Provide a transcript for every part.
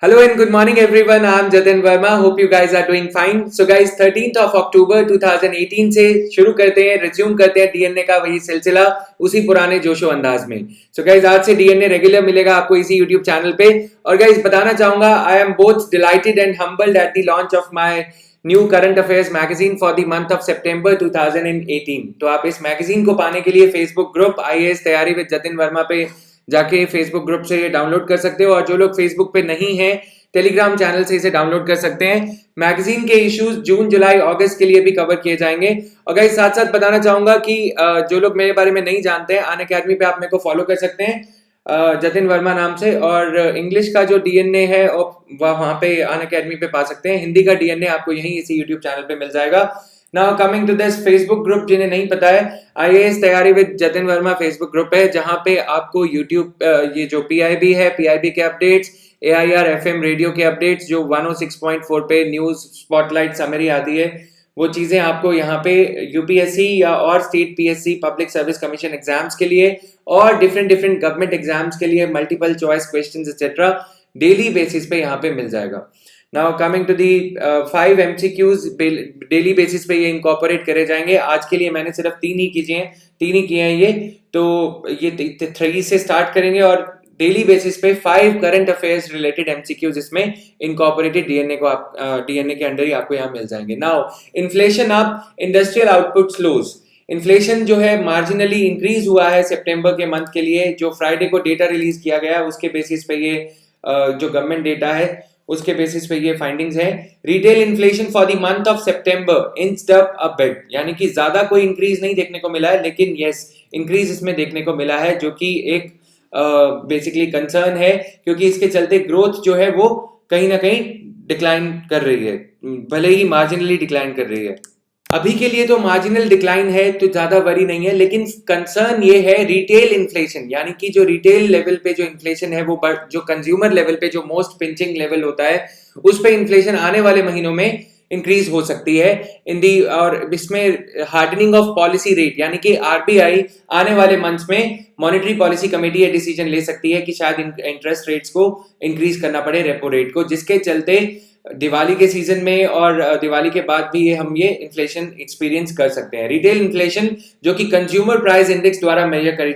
Hello and good morning everyone. I'm Jatin Verma. Hope you guys are doing fine. So guys 13th of October 2018 से शुरू करते हैं, resume करते हैं DNA का वही सिलसिला उसी पुराने जोशो अंदाज में. So guys आज से डीएनए रेगुलर मिलेगा आपको इसी YouTube चैनल पे. और guys बताना चाहूंगा I am both delighted and humbled at the launch of my new current affairs magazine for the month of सितंबर 2018. तो आप इस मैगजीन को पाने के लिए फेसबुक ग्रुप आईएएस तैयारी विद जतिन वर्मा पे जाके फेसबुक ग्रुप से ये डाउनलोड कर सकते हो. और जो लोग फेसबुक पे नहीं है टेलीग्राम चैनल से इसे डाउनलोड कर सकते हैं. मैगजीन के इश्यूज जून जुलाई अगस्त के लिए भी कवर किए जाएंगे. और गाइस साथ साथ बताना चाहूंगा कि जो लोग मेरे बारे में नहीं जानते हैं अनअकैडमी पे आप मेरे को फॉलो कर सकते हैं जतिन वर्मा नाम से. और इंग्लिश का जो डीएनए है वहां पे अनअकैडमी पे पा सकते हैं. हिंदी का डीएनए आपको यहीं इसी यूट्यूब चैनल पे मिल जाएगा. Now coming to this Facebook group, जिन्हें नहीं पता है आईएएस तैयारी with Jatin Verma Facebook group है जहां पे आपको यूट्यूब ये जो पीआईबी है पीआईबी के अपडेट्स, एआईआर एफएम रेडियो के अपडेट्स जो 106.4 पे न्यूज स्पॉटलाइट समरी आती है वो चीजें आपको यहाँ पे यूपीएससी या और state PSC public service commission exams के लिए और डिफरेंट गवर्नमेंट एग्जाम्स के लिए multiple choice questions etcetera daily basis पे यहाँ पे मिल जाएगा. Now coming to the 5 MCQs daily basis पे ये इनकॉर्पोरेट करे जाएंगे. आज के लिए मैंने सिर्फ 3 ही किए हैं ये. तो ये 3 से स्टार्ट करेंगे और डेली बेसिस पे 5 करंट अफेयर्स रिलेटेड एमसीक्यूज इसमें इनकॉर्पोरेटेड डीएनए के अंडर ही आपको यहाँ मिल जाएंगे. Now inflation up, industrial output slows. Inflation जो है मार्जिनली इंक्रीज हुआ है सितंबर के मंथ के लिए. जो फ्राइडे को डेटा रिलीज किया गया उसके बेसिस पे ये जो गवर्नमेंट डेटा है उसके बेसिस पे ये फाइंडिंग्स है. Retail inflation for the month of सितंबर इंच्ड अप अ बिट, यानी कि ज्यादा कोई इंक्रीज नहीं देखने को मिला है लेकिन यस इंक्रीज इसमें देखने को मिला है जो कि एक बेसिकली कंसर्न है क्योंकि इसके चलते ग्रोथ जो है वो कहीं ना कहीं डिक्लाइन कर रही है, भले ही मार्जिनली डिक्लाइन कर रही है. अभी के लिए तो मार्जिनल डिक्लाइन है तो ज्यादा वरी नहीं है, लेकिन कंसर्न ये है रिटेल इन्फ्लेशन, यानी कि जो रिटेल लेवल पे जो इन्फ्लेशन है वो जो कंज्यूमर लेवल पे जो मोस्ट पिंचिंग लेवल होता है उस पे इन्फ्लेशन आने वाले महीनों में इंक्रीज हो सकती है और इसमें हार्डनिंग ऑफ पॉलिसी रेट, यानी कि आरबीआई आने वाले मंथ्स में मॉनेटरी पॉलिसी कमेटी ये डिसीजन ले सकती है कि शायद इंटरेस्ट रेट्स को इंक्रीज करना पड़े, रेपो रेट को, जिसके चलते दिवाली के सीजन में और दिवाली के बाद भी हम ये इन्फ्लेशन एक्सपीरियंस कर सकते हैं. रिटेल इन्फ्लेशन जो कि कंज्यूमर प्राइस इंडेक्स द्वारा मेजर करी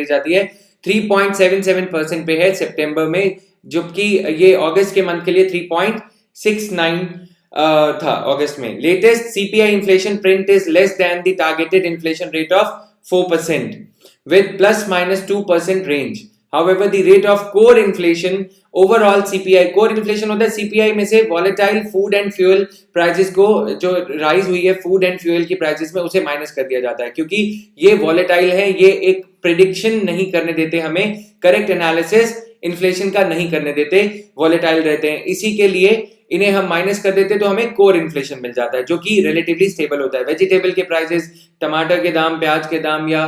जाती है 3.77% पे है सितंबर में, जबकि ये अगस्त के मंथ के लिए 3.69 था अगस्त में. Latest CPI inflation print is less than the targeted inflation rate of 4% with ±2% range. However, the rate of core inflation, overall CPI, core inflation होता है CPI में से volatile food and fuel prices को जो rise हुई है food and fuel की prices में उसे माइनस कर दिया जाता है क्योंकि ये volatile है, ये एक prediction नहीं करने देते हमें, correct analysis inflation का नहीं करने देते, volatile रहते हैं, इसी के लिए इन्हें हम माइनस कर देते तो हमें कोर इन्फ्लेशन मिल जाता है जो कि रिलेटिवली स्टेबल होता है. वेजिटेबल के प्राइसेस, टमाटर के दाम, प्याज के दाम या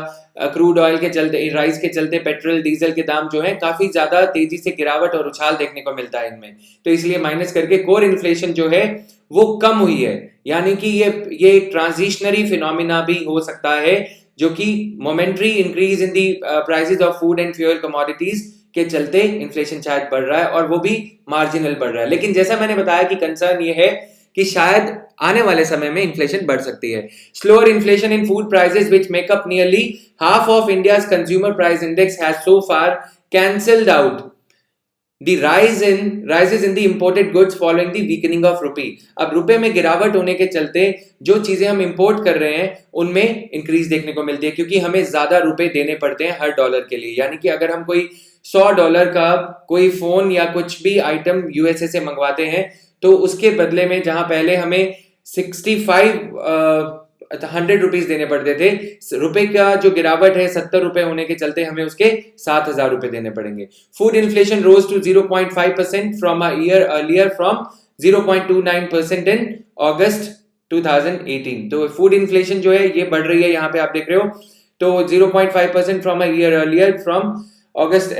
क्रूड ऑयल के चलते, राइस के चलते पेट्रोल डीजल के दाम जो है काफी ज्यादा तेजी से गिरावट और उछाल देखने को मिलता है इनमें, तो इसलिए माइनस करके कोर इन्फ्लेशन जो है वो कम हुई है. यानी कि ये एक ट्रांजिशनरी फिनोमिना भी हो सकता है जो कि momentary increase in the prices of food and fuel commodities के चलते इन्फ्लेशन शायद बढ़ रहा है और वो भी मार्जिनल बढ़ रहा है. लेकिन जैसा मैंने बताया कि कंसर्न ये है कि शायद आने वाले समय में इन्फ्लेशन बढ़ सकती है. Slower inflation in food prices which make up nearly half of India's consumer price index has so far cancelled out the rises in the imported goods following the weakening of rupee. अब रुपए में गिरावट होने के चलते जो चीजें हम इंपोर्ट कर रहे हैं उनमें इंक्रीज देखने को मिलती है क्योंकि हमें ज्यादा रुपए देने पड़ते हैं हर डॉलर के लिए. यानी कि अगर हम कोई $100 का कोई फोन या कुछ भी आइटम यूएसए से मंगवाते हैं तो उसके बदले में जहां पहले हमें 100 रुपीज देने पड़ते थे, रुपए का जो गिरावट है 70 रुपए होने के चलते हमें उसके 7,000 रुपए देने पड़ेंगे. Food inflation rose to 0.5% from a year earlier from 0.29% in August 2018. तो फूड इन्फ्लेशन जो है ये बढ़ रही है, यहाँ पे आप देख रहे हो, तो 0.5% from a year earlier from August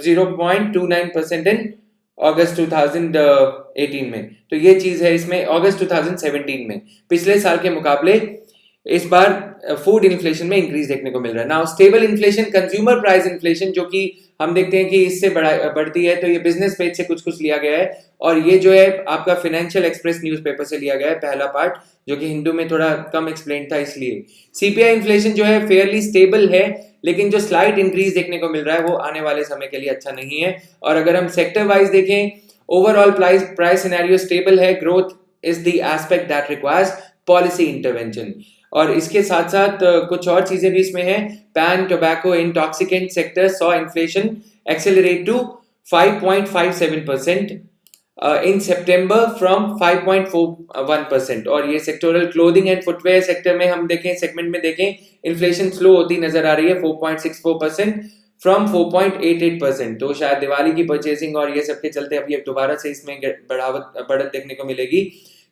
0.29% in August 2018 में. तो ये चीज है इसमें. अगस्त 2017 में पिछले साल के मुकाबले इस बार फूड इन्फ्लेशन में इंक्रीज देखने को मिल रहा है. Now stable inflation, consumer price inflation जो कि हम देखते हैं कि इससे बढ़ती है। तो ये बिजनेस पेज से कुछ लिया गया है और ये जो है आपका फाइनेंशियल एक्सप्रेस न्यूज़पेपर से लिया गया है, पहला पार्ट, जो कि हिंदू में थोड़ा कम एक्सप्लेन था इसलिए। सीपीआई इन्फ्लेशन जो है फेयरली स्टेबल है, लेकिन जो स्लाइट इंक्रीज देखने को मिल रहा है वो आने वाले समय के लिए अच्छा नहीं है। और अगर हम सेक्टर वाइज देखें, ओवरऑल प्राइस सिनेरियो स्टेबल है, growth is the aspect that requires policy intervention. और इसके साथ साथ कुछ और चीजें भी इसमें हैं। Paan, tobacco, intoxicant sector saw inflation accelerate to 5.57% in September from 5.41%। और ये sectoral clothing and footwear sector में हम देखें, सेगमेंट में देखें, इन्फ्लेशन स्लो होती नजर आ रही है 4.64% फ्रॉम 4.88%। तो शायद दिवाली की परचेसिंग और ये सब के चलते अभी दोबारा से इसमें बढ़त देखने को मिलेगी।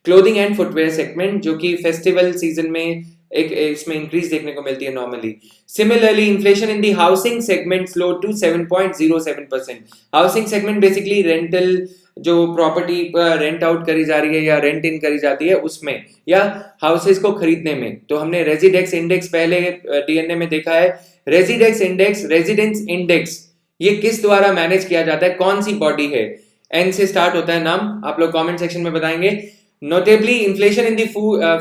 क्लोथिंग एंड फुटवेयर सेगमेंट जो कि फेस्टिवल सीजन में एक इसमें इंक्रीज देखने को मिलती है normally. Similarly inflation in the housing segment slow to 7.07%। Housing segment basically rental, जो प्रॉपर्टी रेंट आउट करी जा रही है या रेंट इन करी जाती है उसमें, या हाउसेस को खरीदने में। तो हमने रेजिडेक्स इंडेक्स पहले डीएनए में देखा है। रेजिडेक्स इंडेक्स, रेजिडेंस इंडेक्स, ये किस द्वारा मैनेज किया जाता है, कौन सी बॉडी है? एन से स्टार्ट होता है नाम, आप लोग कमेंट सेक्शन में बताएंगे। Notably inflation in the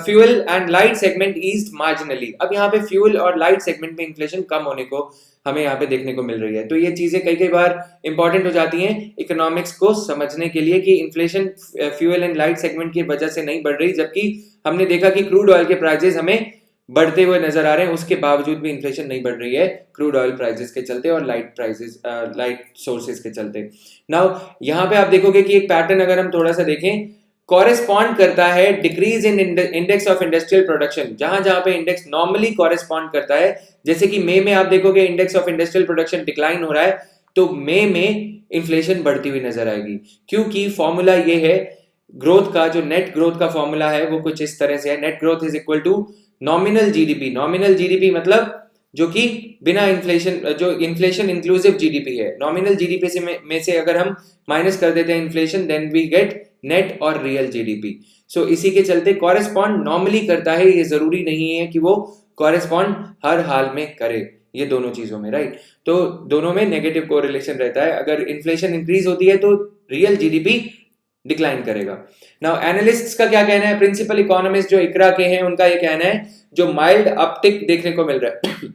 fuel and light segment eased marginally. अब यहाँ पे फ्यूल और लाइट सेगमेंट में इन्फ्लेशन कम होने को हमें यहाँ पे देखने को मिल रही है। तो ये चीजें कई बार इंपॉर्टेंट हो जाती हैं इकोनॉमिक्स को समझने के लिए कि inflation fuel and light segment की वजह से नहीं बढ़ रही, जबकि हमने देखा कि क्रूड ऑयल के प्राइसेस हमें बढ़ते हुए नजर आ रहे हैं, उसके बावजूद भी इन्फ्लेशन नहीं बढ़ रही है क्रूड ऑयल प्राइसेस के चलते और लाइट सोर्सेज के चलते। नाउ यहाँ पे आप देखोगे कि एक पैटर्न अगर हम थोड़ा सा देखें, कॉरेस्पॉन्ड करता है decrease in index of industrial production. जहां जहां पे इंडेक्स नॉर्मली कॉरेस्पॉन्ड करता है, जैसे कि मई में आप देखोगे index of industrial production decline हो रहा है, तो मई में इन्फ्लेशन बढ़ती हुई नजर आएगी। क्योंकि फॉर्मूला ये है ग्रोथ का, जो नेट ग्रोथ का फॉर्मूला है वो कुछ इस तरह से है। Net growth is equal to nominal GDP. Nominal GDP मतलब जो कि बिना इन्फ्लेशन, जो इन्फ्लेशन इंक्लूसिव जीडीपी है। नॉमिनल जीडीपी से में से अगर हम माइनस कर देते हैं inflation, then we get net और रियल जीडीपी। सो इसी के चलते कॉरेस्पॉन्ड नॉर्मली करता है, ये जरूरी नहीं है कि वो कॉरेस्पॉन्ड हर हाल में करे ये दोनों चीजों में, राइट। तो दोनों में नेगेटिव कोरिलेशन रहता है। अगर इन्फ्लेशन इंक्रीज होती है तो रियल जीडीपी डिक्लाइन करेगा। नाउ एनालिस्ट्स का क्या कहना है, प्रिंसिपल इकोनॉमिस्ट जो इकरा के हैं उनका ये कहना है जो माइल्ड अपटिक देखने को मिल रहा है।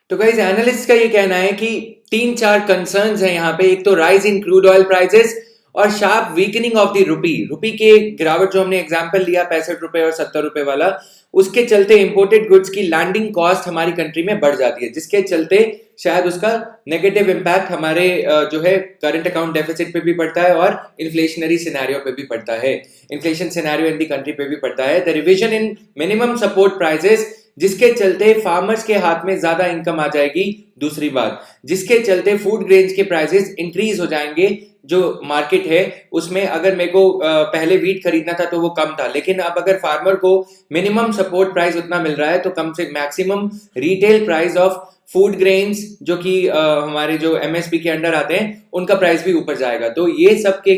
तो गाइस एनालिस्ट का ये कहना है कि 3-4 कंसर्न्स हैं यहाँ पे। एक तो rise in crude oil prices और sharp weakening of the rupee के गिरावट जो हमने एग्जांपल लिया 65 रुपए और 70 रुपए वाला, उसके चलते इंपोर्टेड गुड्स की लैंडिंग कॉस्ट हमारी कंट्री में बढ़ जाती है, जिसके चलते शायद उसका नेगेटिव इम्पैक्ट हमारे जो है करंट अकाउंट डेफिसिट पे भी पड़ता है और इन्फ्लेशनरी सिनेरियो पे भी पड़ता है, inflation scenario in the country पे भी पड़ता है। The revision in minimum support prices, जिसके चलते फार्मर्स के हाथ में ज्यादा इनकम आ जाएगी। दूसरी बात, जिसके चलते फूड ग्रेन्स के प्राइसेस इंक्रीज हो जाएंगे। जो मार्केट है उसमें अगर मेरे को पहले वीट खरीदना था तो वो कम था, लेकिन अब अगर फार्मर को मिनिमम सपोर्ट प्राइस उतना मिल रहा है तो कम से maximum retail price of food grains जो कि हमारे जो एमएसपी के अंडर आते हैं उनका प्राइस भी ऊपर जाएगा। तो ये सब के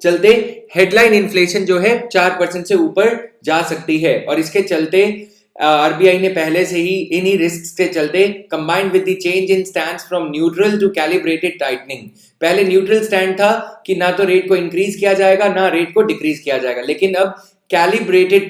चलते हेडलाइन इन्फ्लेशन जो है 4% से ऊपर जा सकती है। और इसके चलते आरबीआई ने पहले से ही इन्हीं रिस्क के चलते combined with the change in stance from neutral to calibrated tightening, पहले न्यूट्रल स्टैंड था कि ना तो रेट को इंक्रीज किया जाएगा ना रेट को डिक्रीज किया जाएगा, लेकिन अब कैलिब्रेटेड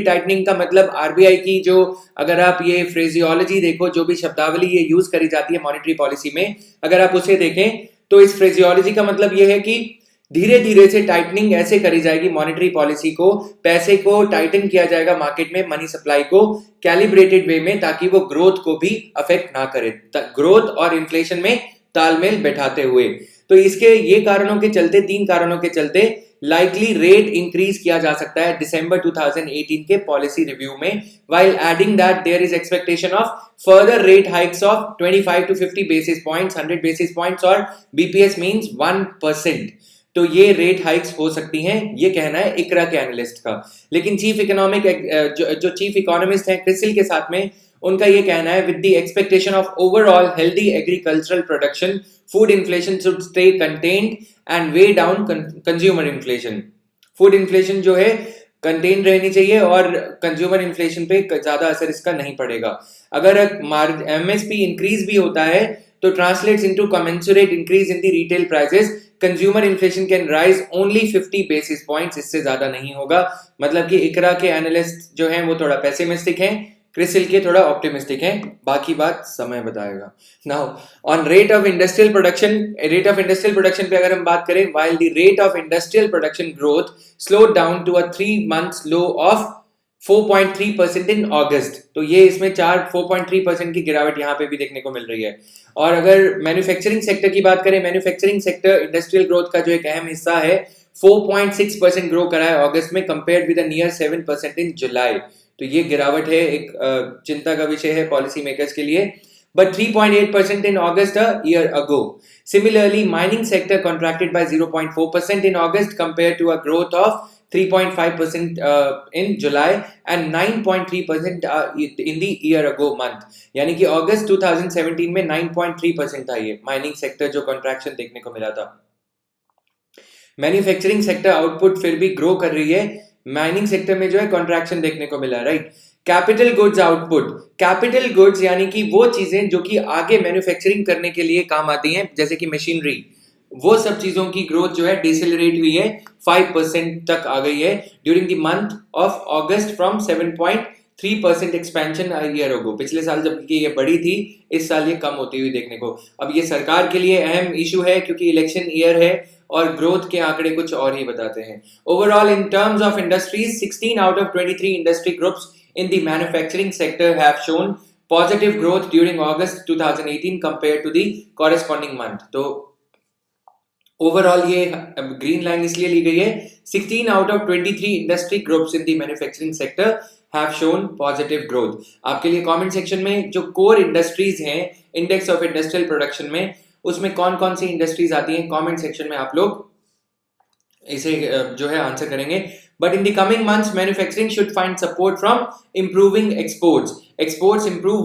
टाइटनिंग का मतलब आरबीआई की जो, अगर आप ये फ्रेजियोलॉजी देखो, जो भी शब्दावली ये यूज करी जाती है मॉनेटरी पॉलिसी में, अगर आप उसे देखें तो इस फ्रेजियोलॉजी का मतलब ये है कि धीरे धीरे से टाइटनिंग ऐसे करी जाएगी मॉनेटरी पॉलिसी को, पैसे को टाइटन किया जाएगा मार्केट में, मनी सप्लाई को कैलिब्रेटेड वे में, ताकि वो ग्रोथ को भी अफेक्ट ना करे, ग्रोथ और इन्फ्लेशन में तालमेल बैठाते हुए। तो इसके ये कारणों के चलते, 3 कारणों के चलते लाइकली रेट इंक्रीज किया जा सकता है दिसंबर 2018 के पॉलिसी रिव्यू में, while adding that there is expectation of further rate hikes of 25 to 50 basis points, 100 basis points और BPS means 1%। तो ये रेट हाइक्स हो सकती हैं, ये कहना है इकरा के एनालिस्ट का। लेकिन जो चीफ इकोनॉमिस्ट हैं क्रिसिल के साथ में, उनका ये कहना है with the expectation of overall healthy agricultural production, food inflation should stay contained and way down consumer inflation. Food inflation जो है कंटेन रहनी चाहिए और कंज्यूमर इन्फ्लेशन पे ज्यादा असर इसका नहीं पड़ेगा। अगर एमएसपी इंक्रीज भी होता है तो translates into commensurate increase in the retail prices, consumer inflation can rise only 50 basis points, इससे ज्यादा नहीं होगा। मतलब कि इकरा के एनालिस्ट जो हैं वो थोड़ा पेसिमिस्टिक हैं, क्रिसिल के थोड़ा ऑप्टिमिस्टिक हैं, बाकी बात समय बताएगा। Now on rate of industrial production पे अगर हम बात करें, while the rate of industrial production growth slowed down to a 3 months low of 4.3% in August, तो ये इसमें 4.3% की गिरावट यहाँ पे भी देखने को मिल रही है। और अगर मैन्युफैक्चरिंग सेक्टर की बात करें, मैन्युफैक्चरिंग सेक्टर इंडस्ट्रियल ग्रोथ का जो एक अहम हिस्सा है, 4.6% ग्रो करा है अगस्त में, कंपेयर्ड विद नियर 7% इन जुलाई। तो ये गिरावट है, एक चिंता का विषय है पॉलिसी मेकर्स के लिए। But 3.8% in August a year ago. Similarly, mining sector contracted by 0.4% in August compared to a growth of 3.5% in July and 9.3% in the year ago month. यानी कि अगस्त 2017 में 9.3% था ये माइनिंग सेक्टर जो कॉन्ट्रैक्शन देखने को मिला था। मैन्युफैक्चरिंग सेक्टर आउटपुट फिर भी ग्रो कर रही है, माइनिंग सेक्टर में जो है कॉन्ट्रैक्शन देखने को मिला, right. Capital goods output, capital goods यानी कि वो चीजें जो कि आगे मैन्युफैक्चरिंग करने के लिए काम आती हैं, जैसे कि मशीनरी, वो सब चीजों की ग्रोथ जो है डिसेलरेट हुई है, 5% तक आ गई है during the month of August from 7.3% expansion year ago. पिछले साल जबकि ये बढ़ी थी, इस साल ये कम होती हुई देखने को। अब ये सरकार के लिए अहम इशू है क्योंकि इलेक्शन ईयर है और ग्रोथ के आंकड़े कुछ और ही बताते हैं। Overall in terms of industries, 16 out of 23 industry groups in the manufacturing sector have shown positive growth during August 2018 compared to the corresponding month. तो ओवरऑल ये ग्रीन लाइन इसलिए ली गई है, 16 out of 23 industry groups in the manufacturing sector have shown positive growth. आपके लिए comment section में जो core industries हैं इंडेक्स ऑफ इंडस्ट्रियल प्रोडक्शन में, उसमें कौन कौन सी इंडस्ट्रीज आती हैं, कमेंट सेक्शन में आप लोग इसे जो है आंसर करेंगे। But in the coming months, manufacturing should find support from improving exports. Exports improve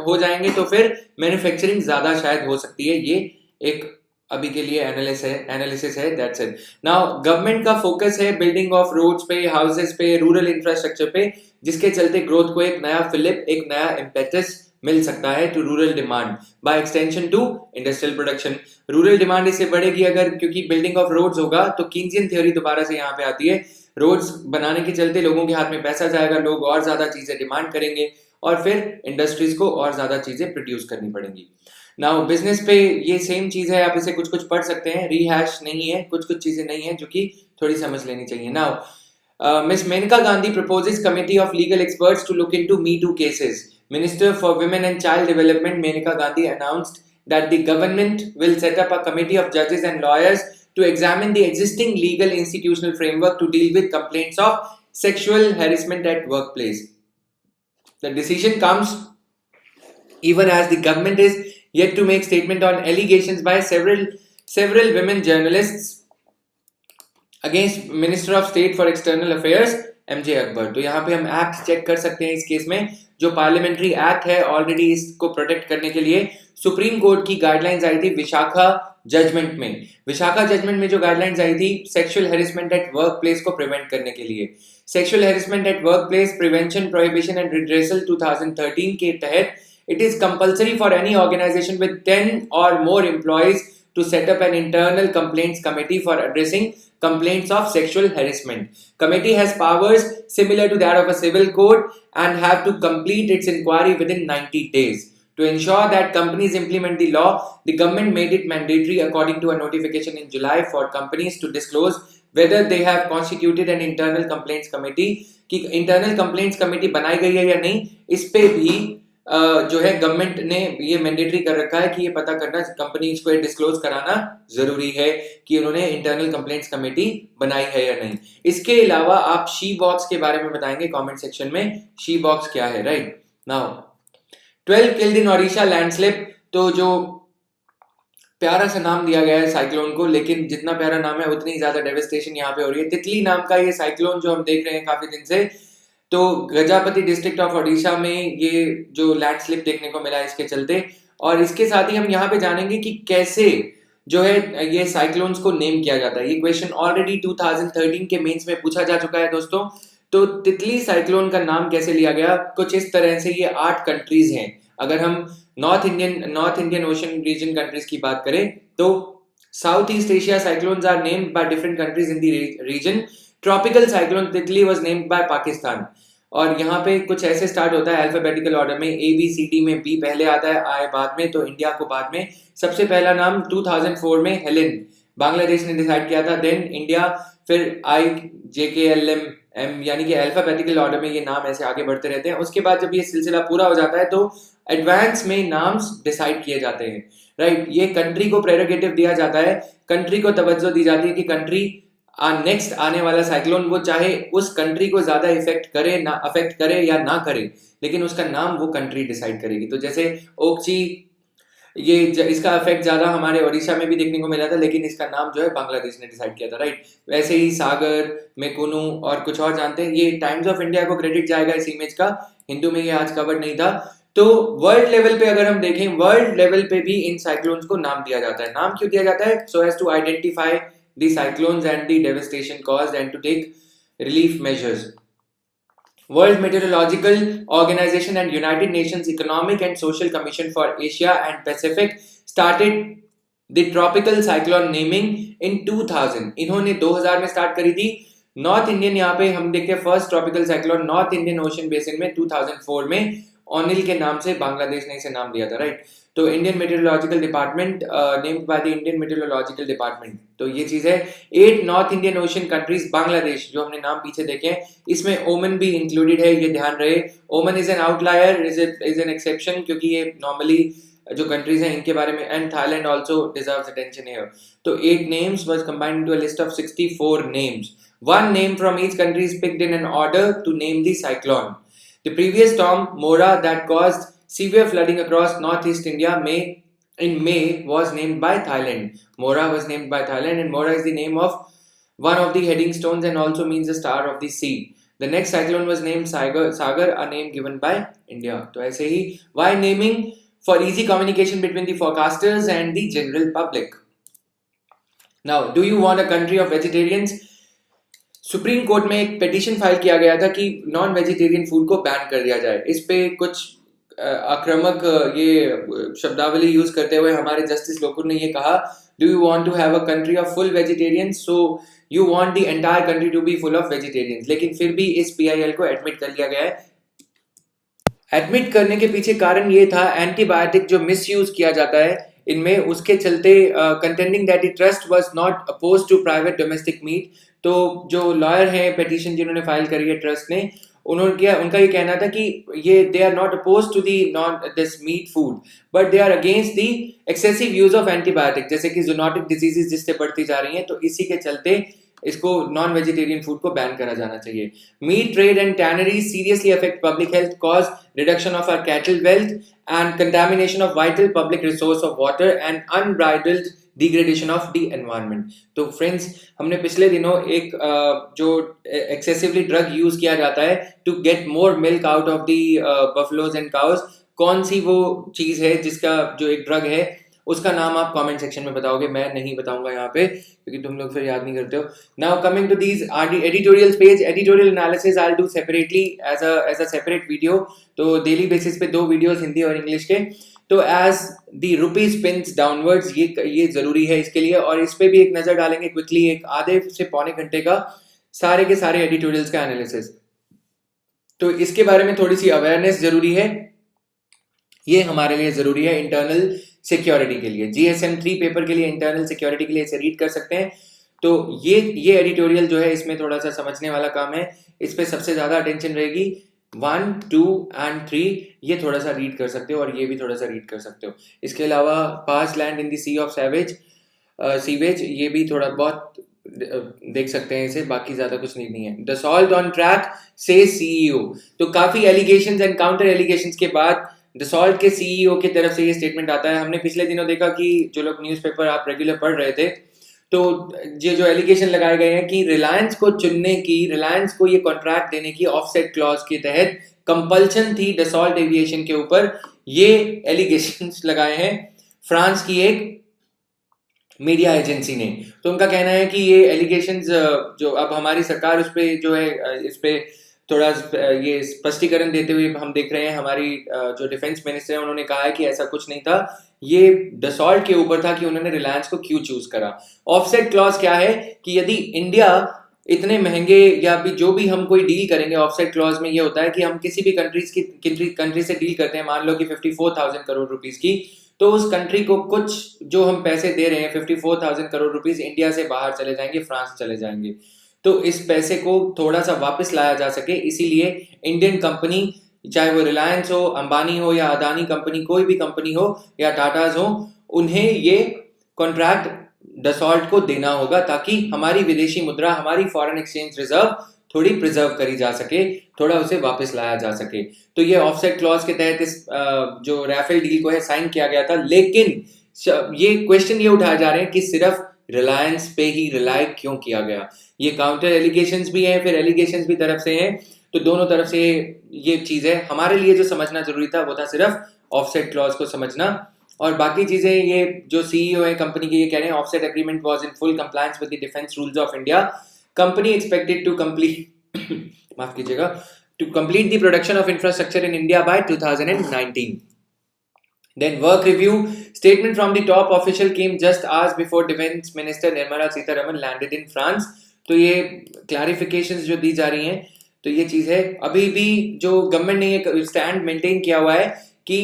हो जाएंगे तो फिर मैन्युफैक्चरिंग ज्यादा शायद हो सकती है। ये एक अभी के लिए एनालिसिस है, दैट्स इट। नाउ गवर्नमेंट का फोकस है बिल्डिंग ऑफ रोड्स पे, हाउसेस पे, रूरल इंफ्रास्ट्रक्चर पे, जिसके चलते ग्रोथ को एक नया फिलिप, एक नया इम्पेटस मिल सकता है to rural demand, by extension to industrial production. Rural demand इससे बढ़ेगी अगर, क्योंकि बिल्डिंग ऑफ रोड्स होगा तो कीन्सियन थ्योरी दोबारा से यहाँ पे आती है। रोड्स बनाने के चलते लोगों के हाथ में पैसा जाएगा, लोग और ज्यादा चीजें डिमांड करेंगे और फिर इंडस्ट्रीज को और ज्यादा चीजें प्रोड्यूस करनी पड़ेंगी। नाउ बिजनेस पे ये सेम चीज है, आप इसे कुछ कुछ पढ़ सकते हैं, रीहैश नहीं है, कुछ कुछ चीजें नहीं है जो कि थोड़ी समझ लेनी चाहिए। Now Miss Maneka Gandhi proposes committee of legal experts to look into Me Too cases. Minister for Women and Child Development Menaka Gandhi announced that the government will set up a committee of judges and lawyers to examine the existing legal institutional framework to deal with complaints of sexual harassment at workplace. The decision comes even as the government is yet to make statement on allegations by several women journalists against Minister of State for External Affairs MJ Akbar. तो यहाँ पे हम act check कर सकते हैं इस case में, जो पार्लियामेंट्री एक्ट है ऑलरेडी इसको प्रोटेक्ट करने के लिए सुप्रीम कोर्ट की गाइडलाइंस आई थी विशाखा जजमेंट में। विशाखा जजमेंट में जो गाइडलाइंस आई थी sexual harassment at work place को प्रिवेंट करने के लिए, sexual harassment at work place prevention prohibition and redressal 2013 के तहत it is compulsory for any organization with 10 or more employees to set up an internal complaints committee for addressing complaints of sexual harassment. Committee has powers similar to that of a civil court and have to complete its inquiry within 90 days. To ensure that companies implement the law, the government made it mandatory according to a notification in July for companies to disclose whether they have constituted an internal complaints committee। कि internal complaints committee बनाई गई है या नहीं, इस पे भी जो है गवर्नमेंट ने ये मैंडेटरी कर रखा है कि ये पता करना, कंपनीज को डिस्क्लोज कराना जरूरी है कि उन्होंने इंटरनल कंप्लेंट्स कमेटी बनाई है या नहीं। इसके अलावा आप शी बॉक्स के बारे में बताएंगे कमेंट सेक्शन में, शी बॉक्स क्या है, right. Now 12 killed in Odisha landslip, तो जो प्यारा सा नाम दिया गया है साइक्लोन को, लेकिन जितना प्यारा नाम है उतनी ज्यादा डेविस्टेशन यहाँ पे हो रही है। तितली नाम का ये साइक्लोन जो हम देख रहे हैं काफी दिन से, तो गजापति डिस्ट्रिक्ट ऑफ ओडिशा में ये जो लैंडस्लिप देखने को मिला इसके चलते, और इसके साथ ही हम यहाँ पे जानेंगे कि कैसे जो है ये साइक्लोन्स को नेम किया जाता है। ये क्वेश्चन ऑलरेडी 2013 के मेंस में पूछा जा चुका है दोस्तों। तो तितली साइक्लोन का नाम कैसे लिया गया, कुछ इस तरह से, ये 8 कंट्रीज हैं। अगर हम North Indian Ocean region countries की बात करें तो South East Asia cyclones are named by different countries in the region. Tropical cyclone Titli was named by Pakistan. और यहाँ पे कुछ ऐसे स्टार्ट होता है अल्फाबेटिकल ऑर्डर में, ए बी सी डी में बी पहले आता है, आई बाद में, तो इंडिया को बाद में. सबसे पहला नाम 2004 में हेलेन बांग्लादेश ने डिसाइड किया था, देन इंडिया, फिर आई जे के एल एम एम, यानी कि अल्फाबेटिकल ऑर्डर में ये नाम ऐसे आगे बढ़ते रहते हैं. उसके बाद जब ये सिलसिला पूरा हो जाता है तो एडवांस में नाम्स डिसाइड किए जाते हैं. राइट, ये कंट्री को प्रेरोगेटिव दिया जाता है, कंट्री को तवज्जो दी जाती है कि कंट्री नेक्स्ट आने वाला साइक्लोन वो चाहे उस कंट्री को ज्यादा अफेक्ट करे या ना करे, लेकिन उसका नाम वो कंट्री डिसाइड करेगी. तो जैसे ओक्ची, ये इसका इफेक्ट ज्यादा हमारे ओडिशा में भी देखने को मिला था, लेकिन इसका नाम जो है बांग्लादेश ने डिसाइड किया था. राइट, वैसे ही सागर, मेकुनु और कुछ और जानते हैं. ये टाइम्स ऑफ इंडिया को क्रेडिट जाएगा इस इमेज का, हिंदू में ये आज कवर नहीं था. तो वर्ल्ड लेवल पे अगर हम देखें, वर्ल्ड लेवल पे भी इन साइक्लोन्स को नाम दिया जाता है. नाम क्यों दिया जाता है? So as to identify the cyclones and the devastation caused and to take relief measures. World Meteorological Organization and United Nations Economic and Social Commission for Asia and Pacific started the tropical cyclone naming in 2000. इन्होंने 2000 में start करी थी. North Indian, यहाँ पे हम देखते हैं first tropical cyclone north Indian ocean basin में 2004 में ओनिल के नाम से बांग्लादेश ने इसे नाम दिया था. राइट, तो Indian meteorological department named by the Indian meteorological department. तो ये चीज है. 8 north Indian ocean countries, Bangladesh जो हमने नाम पीछे देखे हैं, इसमें ओमन भी इंक्लूडेड है, ये ध्यान रहे. ओमन is an outlier, is an exception, क्योंकि ये नॉर्मली जो कंट्रीज हैं इनके बारे में, and Thailand also deserves attention here. तो 8 names was combined into a list of 64 names. One name from each country is picked in an order to name the cyclone. The previous storm, Mora, that caused severe flooding across northeast India in May was named by Thailand. Mora was named by Thailand, and Mora is the name of one of the heading stones and also means the star of the sea. The next cyclone was named Sagar, a name given by India. तो ऐसे ही, why naming? For easy communication between the forecasters and the general public. Now, do you want a country of vegetarians? Supreme court में एक petition file किया गया था कि non vegetarian food को ban कर दिया जाए. इस पे कुछ आक्रामक ये शब्दावली यूज करते हुए हमारे जस्टिस लोकुर ने ये कहा, do you want to have a country of full vegetarians, so you want the entire country to be full of vegetarians. लेकिन फिर भी इस पीआईएल को एडमिट कर लिया गया है. एडमिट करने के पीछे कारण ये था, एंटीबायोटिक जो मिसयूज किया जाता है इनमें, उसके चलते contending that the trust was not oppose to private domestic meat. तो जो लॉयर हैं, पिटीशन जिन्होंने फाइल करी है ट्रस्ट ने, उनका ये कहना था कि ये they are not oppose to this meat food, but they are against the excessive use of antibiotic, जैसे कि जूनोटिक डिजीजेस जिससे बढ़ती जा रही हैं. तो इसी के चलते इसको नॉन वेजिटेरियन फूड को बैन करा जाना चाहिए. Meat trade and tanneries seriously affect public health, cause reduction of our cattle wealth and contamination of vital public resource of water and unbridled degradation of the environment. तो friends, हमने पिछले दिनों एक जो एक्सेसिवली ड्रग यूज किया जाता है to get more milk out of the buffaloes and cows, कौन सी वो चीज है जिसका जो एक ड्रग है, उसका नाम आप कमेंट सेक्शन में बताओगे, मैं नहीं बताऊंगा यहाँ पे क्योंकि तुम लोग फिर याद नहीं करते हो. Now coming to these editorial page, editorial analysis I will do separately as a separate video. तो डेली बेसिस पे 2 वीडियोस हिंदी और इंग्लिश के. तो as the rupee spins downwards, ये जरूरी है इसके लिए, और इस पे भी एक नजर डालेंगे क्विकली, एक आधे से पौने घंटे का सारे के सारे एडिटोरियल्स का एनालिसिस. तो इसके बारे में थोड़ी सी अवेयरनेस जरूरी है, ये हमारे लिए जरूरी है इंटरनल सिक्योरिटी के लिए. GSM 3 पेपर के लिए, इंटरनल सिक्योरिटी के लिए इसे रीड कर सकते हैं. तो ये एडिटोरियल जो है इसमें थोड़ा सा समझने वाला काम है, इस पे सबसे ज्यादा अटेंशन रहेगी. 1, 2 एंड 3 ये थोड़ा सा रीड कर सकते हो, और ये भी थोड़ा सा रीड कर सकते हो. इसके अलावा past land in the sea of sewage, ये भी थोड़ा बहुत देख सकते हैं इसे, बाकी ज्यादा कुछ नहीं है. द सॉल्ट ऑन ट्रैक से CEO. तो काफी एलिगेशंस एंड काउंटर एलिगेशंस के बाद दसॉल्ट के CEO की तरफ से ये स्टेटमेंट आता है. हमने पिछले दिनों देखा कि जो लोग न्यूज़पेपर आप रेगुलर पढ़ रहे थे, तो ये जो एलिगेशन लगाए गए हैं कि रिलायंस को ये कॉन्ट्रैक्ट देने की ऑफसेट क्लॉज के तहत कंपल्शन थी दसॉल्ट एविएशन के ऊपर, ये एलिगेशंस लगाए हैं फ्रांस की एक मीडिया एजेंसी ने. तो उनका कहना है कि ये एलिगेशंस जो अब हमारी सरकार उस पे जो है इस पे थोड़ा ये स्पष्टीकरण देते हुए हम देख रहे हैं हमारी जो डिफेंस मिनिस्टर है उन्होंने कहा है कि ऐसा कुछ नहीं था, ये डसॉल्ट के ऊपर था कि उन्होंने रिलायंस को क्यों चूज करा। ऑफसेट क्लॉज क्या है कि यदि इंडिया इतने महंगे या भी जो भी हम कोई डील करेंगे, ऑफसेट क्लॉज में ये होता है कि हम किसी भी कंट्री से डील करते हैं, मान लो कि 54,000 करोड़ रुपीस की, तो उस कंट्री को कुछ जो हम पैसे दे रहे हैं 54,000 करोड़ रुपीस इंडिया से बाहर चले जाएंगे, फ्रांस चले जाएंगे, तो इस पैसे को थोड़ा सा वापस लाया जा सके, इसीलिए इंडियन कंपनी, चाहे वो रिलायंस हो, अंबानी हो या अदानी कंपनी, कोई भी कंपनी हो या टाटाज हो, उन्हें ये कॉन्ट्रैक्ट डसॉल्ट को देना होगा ताकि हमारी विदेशी मुद्रा, हमारी फॉरेन एक्सचेंज रिजर्व थोड़ी प्रिजर्व करी जा सके, थोड़ा उसे वापस लाया जा सके। तो ये ऑफसेट क्लॉज के तहत इस जो राफेल डील को है साइन किया गया था। लेकिन ये क्वेश्चन ये उठाए जा रहे हैं कि सिर्फ रिलायंस पे ही रिलाय क्यों किया गया। ये काउंटर एलिगेशंस भी हैं, फिर एलिगेशंस भी तरफ से हैं, तो दोनों तरफ से ये चीज है। हमारे लिए जो समझना जरूरी था वो था सिर्फ ऑफसेट क्लॉज को समझना, और बाकी चीजें ये जो सीईओ है कंपनी के, ये कह रहे हैं offset agreement was in full compliance with the defence rules of India. Company expected to complete माफ कीजिएगा, to complete the production of infrastructure in India by 2019। Then work review statement from the top official came just hours before Defense Minister Nirmala Sitharaman landed in France। तो ये clarifications जो दी जा रही हैं, तो ये चीज है। अभी भी जो गवर्नमेंट ने ये स्टैंड मेंटेन किया हुआ है कि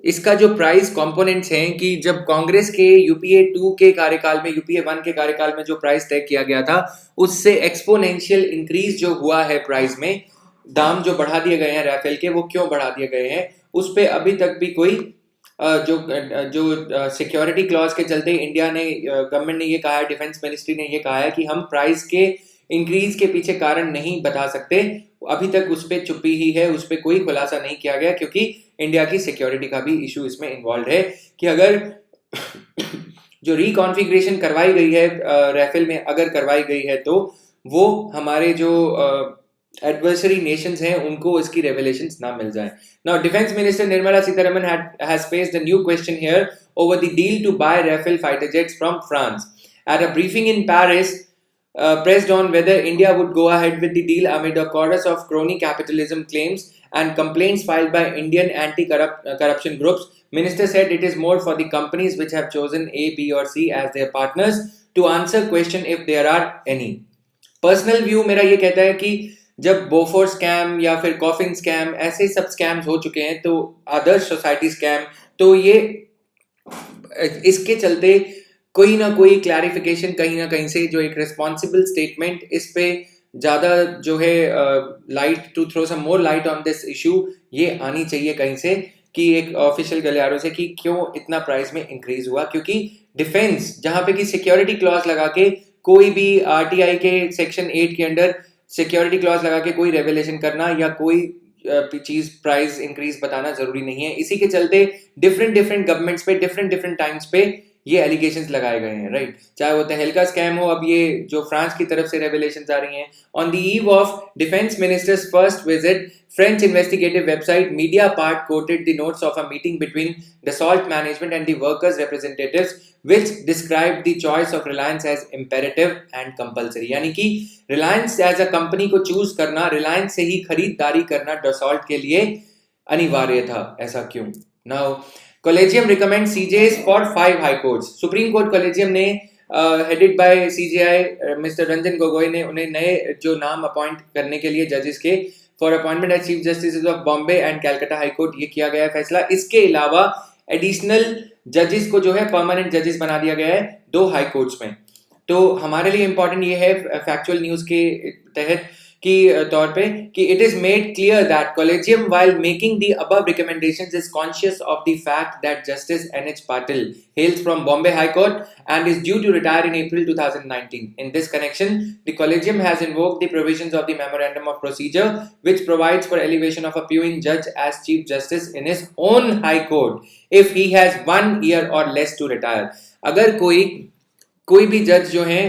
इसका जो प्राइस कंपोनेंट्स हैं, कि जब कांग्रेस के यूपीए 2 के कार्यकाल में, यूपीए 1 के कार्यकाल में जो प्राइस तय किया गया था, उससे एक्सपोनेंशियल इंक्रीज जो हुआ है प्राइस में, दाम जो बढ़ा दिए गए हैं राफेल के, वो क्यों बढ़ा दिए गए हैं, उस पर अभी तक भी कोई जो सिक्योरिटी क्लॉज के चलते इंडिया ने, गवर्नमेंट ने ये कहा है, डिफेंस मिनिस्ट्री ने ये कहा है कि हम प्राइस के इंक्रीज के पीछे कारण नहीं बता सकते। अभी तक उस पर चुप्पी ही है, उस पर कोई खुलासा नहीं किया गया, क्योंकि इंडिया की सिक्योरिटी का भी इशू इसमें इन्वॉल्व है कि अगर जो रिकॉन्फ़िगरेशन करवाई गई है राफेल में, अगर करवाई गई है, तो वो हमारे जो एडवर्सरी नेशंस हैं उनको इसकी रेवलेशंस ना मिल जाए। Now, Defense Minister Nirmala Sitharaman has faced a new question here over the deal to buy Rafale fighter jets from France. At a briefing in Paris, pressed on whether India would go ahead with the deal amid a chorus of crony capitalism claims and complaints filed by Indian anti-corruption groups, Minister said it is more for the companies which have chosen A, B or C as their partners to answer question if there are any. Personal view मेरा ये कहता है कि जब बोफोर scam या फिर coffin scam, ऐसे सब स्कैम्स हो चुके हैं, तो आदर्श सोसाइटी स्कैम, तो ये इसके चलते कोई ना कोई क्लैरिफिकेशन कहीं ना कहीं से, जो एक रिस्पॉन्सिबल स्टेटमेंट, इस पे ज्यादा जो है light, to throw some more light on this issue, ये आनी चाहिए कहीं से, कि एक ऑफिशियल गलियारों से, कि क्यों इतना प्राइस में इंक्रीज हुआ। क्योंकि डिफेंस जहां पे कि सिक्योरिटी क्लॉज लगा के, कोई भी आरटीआई के सेक्शन 8 के अंडर सिक्योरिटी क्लॉज लगा के कोई रेवलेशन करना या कोई चीज प्राइस इंक्रीज बताना जरूरी नहीं है। इसी के चलते डिफरेंट गवर्नमेंट्स पे डिफरेंट टाइम्स पे ये एलिगेशंस लगाए गए हैं, राइट। चाहे वो तहलका स्कैम हो, अब ये जो फ्रांस की तरफ से रेवलेशंस आ रही हैं। On the eve of defence ministers first visit, French investigative website Mediapart quoted the notes of a meeting between Dassault management and the workers' representatives, which described the choice of Reliance as imperative and compulsory। यानी कि Reliance as a company को choose करना, Reliance से ही खरीदारी करना Dassault के लिए अनिवार्य था। ऐसा क्यों? Now, Collegium recommends CJs for 5 high courts। Supreme Court Collegium ने headed by CJI mister Ranjan Gogoi ने उन्हें नए जो नाम अपॉइंट करने के लिए जजेस के for appointment as chief justice of Bombay and Calcutta high court, ये किया गया है फैसला। इसके अलावा एडिशनल जजेस को जो है परमानेंट जजेस बना दिया गया है 2 हाई कोर्ट्स में। तो हमारे लिए इंपॉर्टेंट ये है फैक्चुअल न्यूज के तहत की तौर पे कि it is made clear that collegium while making the above recommendations is conscious of the fact that justice NH Patil hails from Bombay High Court and is due to retire in April 2019. In this connection, the Collegium has invoked the provisions of the Memorandum of Procedure, which provides for elevation of a viewing judge as Chief Justice in his own High Court if he has 1 year or less to retire। अगर कोई भी जज जो हैं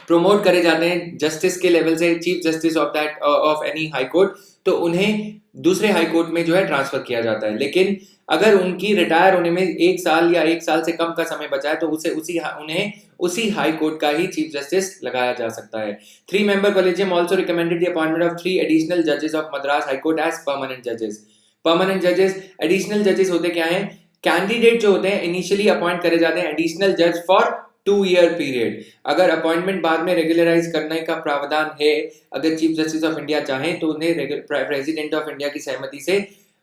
promote करे जाते हैं justice के लेवल से, chief justice of any high court, तो उन्हें दूसरे हाई कोर्ट में जो है ट्रांसफर किया जाता है। लेकिन अगर उनकी रिटायर होने में 1 साल या 1 साल से कम का समय बचा है तो उन्हें उसी हाई कोर्ट का ही चीफ जस्टिस लगाया जा सकता है। 3-member collegium also recommended the appointment of 3 additional judges of Madras High Court as permanent judges. Permanent जजेस, एडिशनल जजेस होते क्या हैं? कैंडिडेट जो होते हैं इनिशियली अपॉइंट करे जाते हैं एडिशनल जज फॉर 2-year पीरियड। अगर अपॉइंटमेंट बाद में रेगुलराइज करने का प्रावधान है, अगर चीफ जस्टिस ऑफ इंडिया चाहें तो उन्हें प्रेसिडेंट ऑफ इंडिया की सहमति से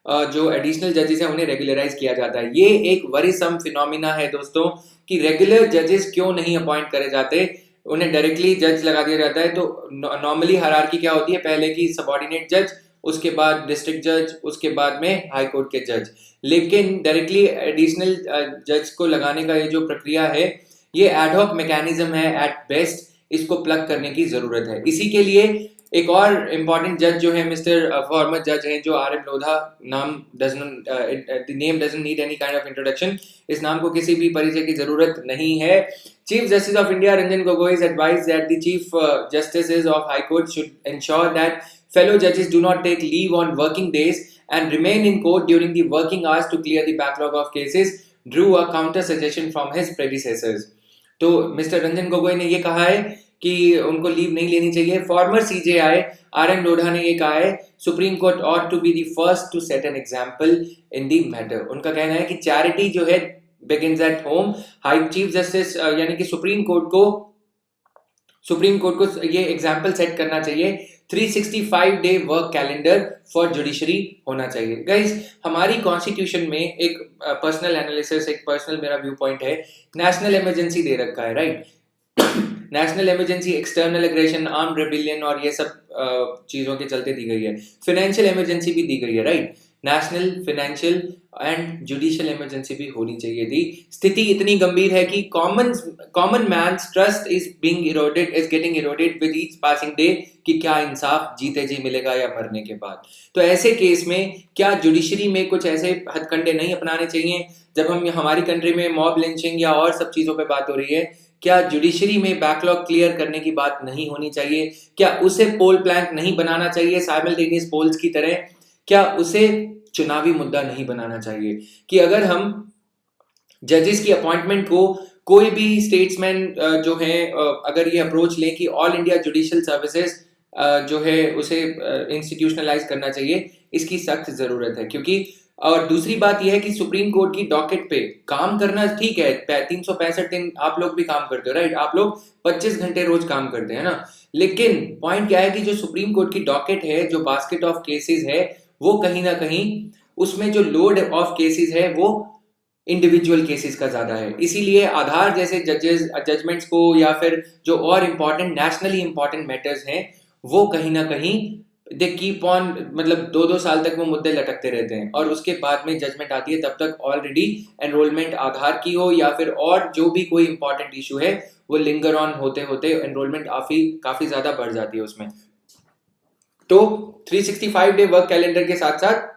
जो एडिशनल जजेस हैं उन्हें रेगुलराइज किया जाता है। ये एक वरीसम फिनोमिना है दोस्तों कि रेगुलर जजेस क्यों नहीं अपॉइंट करे जाते, उन्हें डायरेक्टली जज लगा दिया जाता है। तो नॉर्मली हायरार्की क्या होती है? पहले की सबऑर्डिनेट जज, उसके बाद डिस्ट्रिक्ट जज, उसके बाद में हाई कोर्ट के जज। लेकिन डायरेक्टली एडिशनल जज को लगाने का ये जो प्रक्रिया है ये एडहॉक मैकेनिज्म है एट बेस्ट, इसको प्लग करने की जरूरत है। इसी के लिए एक और इम्पॉर्टेंट जज जो है मिस्टर फॉर्मर जज हैं जो RM लोधा, नाम name doesn't need any kind of introduction, इस नाम को किसी भी परिचय की जरूरत नहीं है। Chief Justice of India Ranjan Gogoi has advised that the Chief Justices of High Court should ensure that fellow judges do not take leave on working days and remain in court during the working hours to clear the backlog of cases, drew a counter suggestion from his predecessors. तो mister Ranjan Gogoi ने ये कहा है कि उनको leave नहीं लेनी चाहिए। फॉर्मर CJI RM लोढ़ा ने ये कहा है supreme court ought to be the first to set an example in the matter। उनका कहना है कि चैरिटी जो है begins at home। High chief justice यानी कि सुप्रीम कोर्ट को ये एग्जाम्पल सेट करना चाहिए। 365 day work calendar for judiciary होना चाहिए। गाइस, हमारी कॉन्स्टिट्यूशन में एक पर्सनल एनालिसिस, एक पर्सनल मेरा व्यू पॉइंट है, नेशनल इमरजेंसी दे रखा है, right? National emergency external aggression, arm rebellion और ये सब चीजों के चलते दी गई है। फाइनेंशियल इमरजेंसी भी दी गई है, right? National, financial and judicial emergency भी होनी चाहिए थी। स्थिति इतनी गंभीर है कि common man's trust is getting eroded with each passing day कि क्या इंसाफ जीते जी मिलेगा या मरने के बाद। तो ऐसे केस में क्या जुडिशरी में कुछ ऐसे हथकंडे नहीं अपनाने चाहिए? जब हमारी कंट्री में मॉब लिंचिंग या और सब चीजों पे बात हो रही है, क्या जुडिशरी में बैकलॉग क्लियर करने की बात नहीं होनी चाहिए? क्या उसे पोल प्लैंक नहीं बनाना चाहिए साइमल्टेनियस पोल्स की तरह? क्या उसे चुनावी मुद्दा नहीं बनाना चाहिए कि अगर हम जजेस की अपॉइंटमेंट को कोई भी स्टेट्समैन जो है अगर ये अप्रोच ले कि ऑल इंडिया जुडिशियल सर्विसेज जो है उसे इंस्टीट्यूशनलाइज करना चाहिए, इसकी सख्त जरूरत है। क्योंकि और दूसरी बात यह है कि सुप्रीम कोर्ट की डॉकेट पे काम करना ठीक है, 365 दिन आप लोग भी काम करते हो, राइट? आप लोग 25 घंटे रोज काम करते हैं ना। लेकिन पॉइंट क्या है कि जो सुप्रीम कोर्ट की डॉकेट है, जो बास्केट ऑफ केसेस है, वो कहीं ना कहीं उसमें जो लोड ऑफ केसेस है वो इंडिविजुअल केसेस का ज्यादा है। इसीलिए आधार जैसे जजमेंट्स को या फिर जो और इम्पोर्टेंट नेशनली इंपॉर्टेंट मैटर्स हैं वो कहीं ना कहीं दे कीप ऑन, मतलब 2-2 साल तक वो मुद्दे लटकते रहते हैं और उसके बाद में जजमेंट आती है। तब तक ऑलरेडी एनरोलमेंट आधार की हो या फिर और जो भी कोई इंपॉर्टेंट इशू है वो लिंगर ऑन होते होते एनरोलमेंट काफी ज्यादा बढ़ जाती है उसमें। तो 365 डे वर्क कैलेंडर के साथ साथ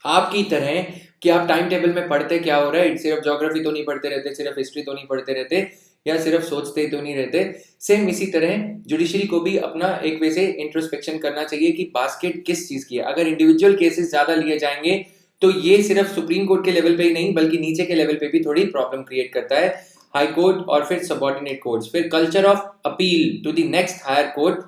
आपकी तरह कि आप टाइम टेबल में पढ़ते क्या हो, राइट? सिर्फ ज्योग्राफी तो नहीं पढ़ते रहते, सिर्फ हिस्ट्री तो नहीं पढ़ते रहते, या सिर्फ सोचते तो नहीं रहते। सेम इसी तरह जुडिशरी को भी अपना एक वैसे इंट्रोस्पेक्शन करना चाहिए कि बास्केट किस चीज की है। अगर इंडिविजुअल केसेस ज्यादा लिए जाएंगे तो ये सिर्फ सुप्रीम कोर्ट के लेवल पे ही नहीं बल्कि नीचे के लेवल पे भी थोड़ी प्रॉब्लम क्रिएट करता है। हाई कोर्ट और फिर सबऑर्डिनेट कोर्ट्स, फिर culture of appeal to the next higher court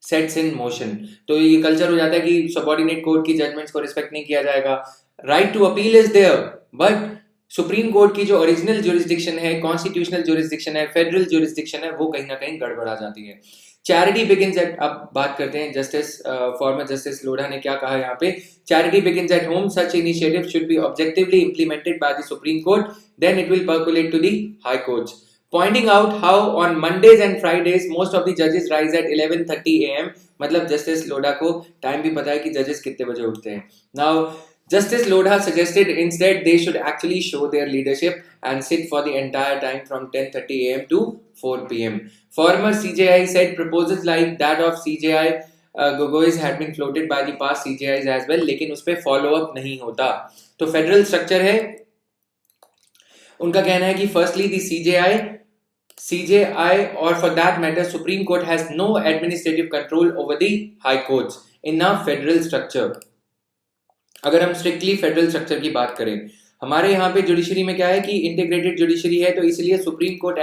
sets in motion. तो ये कल्चर हो जाता है कि सबऑर्डिनेट कोर्ट की जजमेंट्स को रिस्पेक्ट नहीं किया जाएगा। Right to appeal is there, but Supreme Court की जो ओरिजिनल ज्यूरिसडिक्शन है, कॉन्स्टिट्यूशनल ज्यूरिसडिक्शन है, फेडरल ज्यूरिसडिक्शन है, वो कहीं ना कहीं गड़बड़ा जाती है। चैरिटी बिगिंस एट, अब बात करते हैं जस्टिस फॉर्मर जस्टिस लोढ़ा ने क्या कहा यहाँ पे। Charity begins at home, such initiative should be objectively implemented by the Supreme Court, then it will percolate to the high courts, pointing out how on Mondays and Fridays most of the judges rise at 11:30 AM। मतलब justice Lodha को time भी पता है कि जजेस कितने बजे उठते हैं। Now Justice Lodha suggested instead they should actually show their leadership and sit for the entire time from 10:30 AM to 4 PM। Former CJI said proposals like that of CJI Gogoi's had been floated by the past CJIs as well, लेकिन उस पर follow up नहीं होता। तो federal structure है, उनका कहना है कि firstly the CJI or for that matter Supreme Court has no administrative control over the high courts in a federal structure। अगर हम स्ट्रिक्टली फेडरल स्ट्रक्चर की बात करें, हमारे यहाँ पे जुडिशरी में क्या है कि इंटीग्रेटेड जुडिशरी है, तो इसलिए supreme court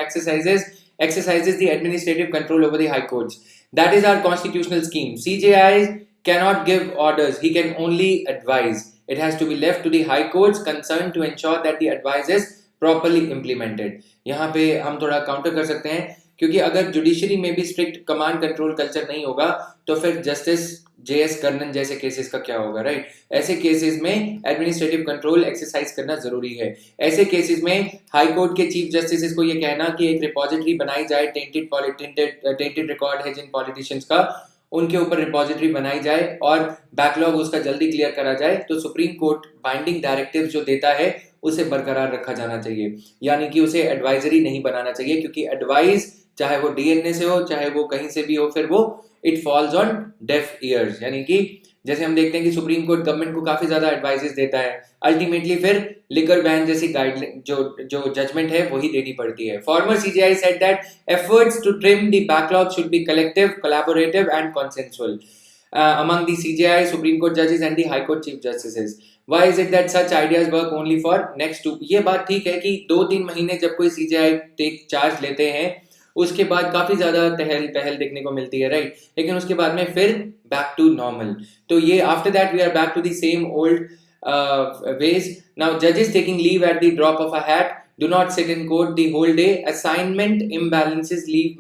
exercises the administrative control over the high courts. That is our constitutional scheme. CJI cannot give orders, he can only advise. It has to be left to the high courts concerned to ensure that the advice is properly implemented. यहाँ पे हम थोड़ा counter कर सकते हैं, क्योंकि अगर judiciary में भी स्ट्रिक्ट कमांड कंट्रोल कल्चर नहीं होगा तो फिर जस्टिस JS कर्नन जैसे केसेस का क्या होगा, राइट? ऐसे केसेस में एडमिनिस्ट्रेटिव कंट्रोल एक्सरसाइज करना जरूरी है. ऐसे केसेस में हाई कोर्ट के चीफ जस्टिस को ये कहना कि एक रिपोजिटरी बनाई जाए टेंटेड रिकॉर्ड है जिन पॉलिटिशियंस का, उनके ऊपर रिपोजिटरी बनाई जाए और बैकलॉग उसका जल्दी क्लियर करा जाए, तो सुप्रीम कोर्ट बाइंडिंग डायरेक्टिव जो देता है उसे बरकरार रखा जाना चाहिए, यानी कि उसे एडवाइजरी नहीं बनाना चाहिए, क्योंकि एडवाइस चाहे वो डीएनए से हो चाहे वो कहीं से भी हो, फिर वो it falls on def years. यानी कि जैसे हम देखते हैं कि सुप्रीम कोर्ट गवर्नमेंट को काफी ज्यादा एडवाइसेस देता है, अल्टीमेटली फिर लिकर बैन जैसी गाइडलाइन जो जजमेंट है वही देनी पड़ती है. Former CJI said that efforts to trim the backlog should be collective, collaborative and consensual among the CJI, Supreme Court judges and the High Court Chief Justices. Why is it that such ideas work only for next 2? ये बात ठीक है कि 2-3 महीने जब कोई CJI take charge लेते हैं उसके बाद काफी ज्यादा टहल पहल देखने को मिलती है, राइट? लेकिन उसके बाद में फिर बैक टू नॉर्मल. तो ये after that we are back to the same old ways. Now judges taking leave at the drop of a hat do not sit in court the whole day. Assignment imbalances leave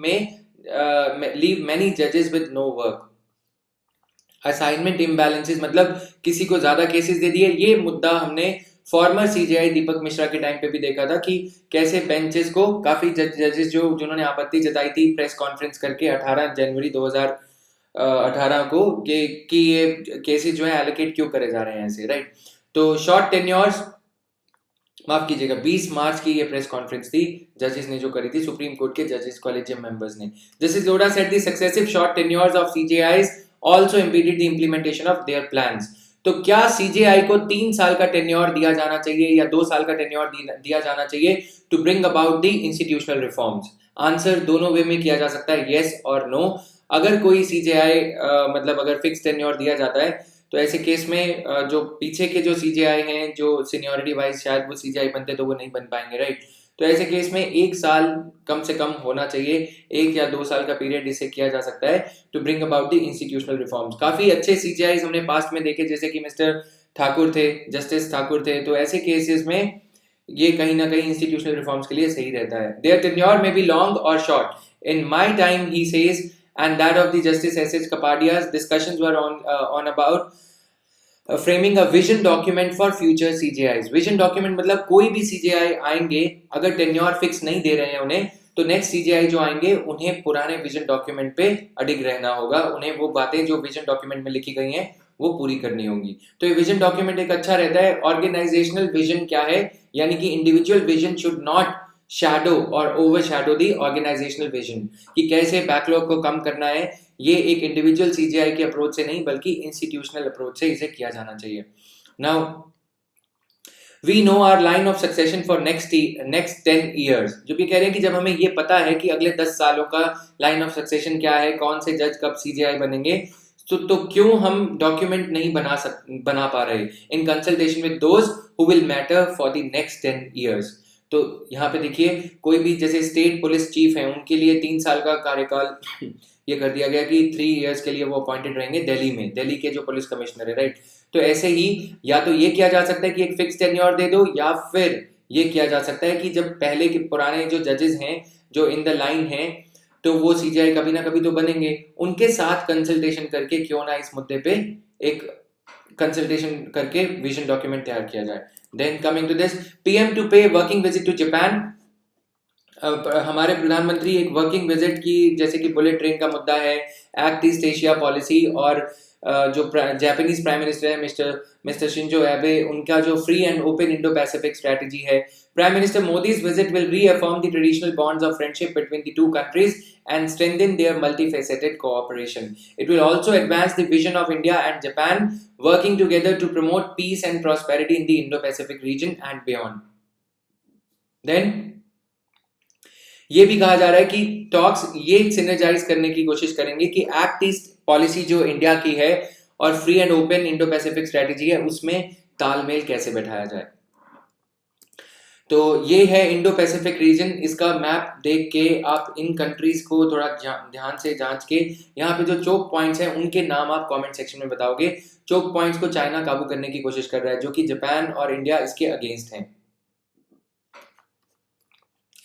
many judges with no work. Assignment imbalances मतलब किसी को ज्यादा cases they दिए. ये मुद्दा हमने farmer CGI दीपक मिश्रा के time पे भी देखा था कि कैसे बेंचेस को काफी जजेस जिन्होंने आपत्ति जताई थी प्रेस कॉन्फ्रेंस करके 18 जनवरी 2018 को कि ये केसेस जो है एलोकेट क्यों करे जा रहे हैं ऐसे, राइट? तो शॉर्ट टेन्योर्स, माफ कीजिएगा, 20 मार्च की ये प्रेस कॉन्फ्रेंस थी जजेस ने जो करी थी, सुप्रीम कोर्ट के जजेस कॉलेजियम मेंबर्स ने. Justice Lodha said the successive short tenures of CJIs also impeded the implementation of their plans. तो क्या सीजेआई को 3 साल का टेन्योर दिया जाना चाहिए या 2 साल का टेन्योर दिया जाना चाहिए to bring about the institutional reforms? Answer दोनों वे में किया जा सकता है, येस और नो. अगर कोई सीजेआई मतलब अगर फिक्स टेन्योर दिया जाता है तो ऐसे केस में जो पीछे के जो सीजेआई हैं जो सीनियरिटी वाइज शायद वो सीजेआई बनते तो वो नहीं बन पाएंगे, राइट? तो ऐसे केस में 1 साल कम से कम होना चाहिए, 1 या 2 साल का पीरियड इससे किया जा सकता है to bring about the institutional reforms. काफी अच्छे सीजीआई हमने पास्ट में देखे, जैसे कि मिस्टर ठाकुर थे, जस्टिस ठाकुर थे, तो ऐसे केसेस में ये कहीं ना कहीं इंस्टीट्यूशनल रिफॉर्म्स के लिए सही रहता है. Their tenure may be long और short. In my time he says and that of the Justice S.H. Kapadia's, discussions were on about framing a vision document for future CJIs. Vision document मतलब कोई भी CJI आएंगे अगर tenure fix नहीं दे रहे हैं उन्हें, तो नेक्स्ट CJI जो आएंगे उन्हें पुराने विजन डॉक्यूमेंट पे अडिग रहना होगा, उन्हें वो बातें जो विजन डॉक्यूमेंट में लिखी गई हैं वो पूरी करनी होंगी. तो ये विजन डॉक्यूमेंट एक अच्छा रहता है. ऑर्गेनाइजेशनल विजन क्या है, यानी कि individual vision should not shadow और ओवरशैडो दी ऑर्गेनाइजेशनल विजन, कि कैसे बैकलॉग को कम करना है. ये एक इंडिविजुअल सीजीआई के अप्रोच से नहीं बल्कि इंस्टीट्यूशनल अप्रोच से इसे किया जाना चाहिए. Now we know our line of succession for next 10 years. जो भी कह रहे हैं कि जब हमें ये पता है कि अगले 10 सालों का लाइन ऑफ सक्सेशन क्या है, कौन से जज कब सीजीआई बनेंगे, तो क्यों हम डॉक्यूमेंट नहीं बना पा रहे in consultation with those who will matter for the next 10 years. तो यहाँ पे देखिए, कोई भी जैसे स्टेट पुलिस चीफ है उनके लिए 3 साल का कार्यकाल ये कर दिया गया कि 3 years के लिए वो अपॉइंटेड रहेंगे दिल्ली में, दिल्ली के जो पुलिस कमिश्नर है, राइट? तो ऐसे ही या तो ये किया जा सकता है कि एक फिक्स टेन्योर दे दो, या फिर ये किया जा सकता है कि जब पहले के पुराने जो जजेस हैं जो इन द लाइन हैं तो वो सीजीआई कभी ना कभी तो बनेंगे, उनके साथ कंसल्टेशन करके क्यों ना इस मुद्दे पे एक कंसल्टेशन करके विजन डॉक्यूमेंट तैयार किया जाए. Then coming to this, PM to pay working visit to Japan. हमारे प्रधानमंत्री एक वर्किंग विजिट की, जैसे कि बुलेट ट्रेन का मुद्दा है, एक्ट ईस्ट एशिया पॉलिसी, और जो जापानीज प्राइम मिनिस्टर है मिस्टर शिंजो एबे, उनका जो free and open Indo Pacific strategy है. Prime minister Modi's visit will reaffirm the traditional bonds of friendship between the two countries and strengthen their multifaceted cooperation. It will also advance the vision of India and Japan working together to promote peace and prosperity in the Indo-Pacific region and beyond. Then ये भी कहा जा रहा है कि talks ये synergise करने की कोशिश करेंगे कि एक्ट ईस्ट पॉलिसी जो इंडिया की है और free and open Indo Pacific strategy है उसमें तालमेल कैसे बैठाया जाए। तो ये है इंडो पैसिफिक रीजन। इसका मैप देख के आप इन कंट्रीज को थोड़ा ध्यान से जांच के यहाँ पे जो चोक पॉइंट्स हैं उनके नाम आप कमेंट सेक्शन में बताओगे। चोक पॉइंट्स को चाइना काबू करने की कोशिश कर रहा है, जो कि जापान और इंडिया इसके अगेंस्ट हैं।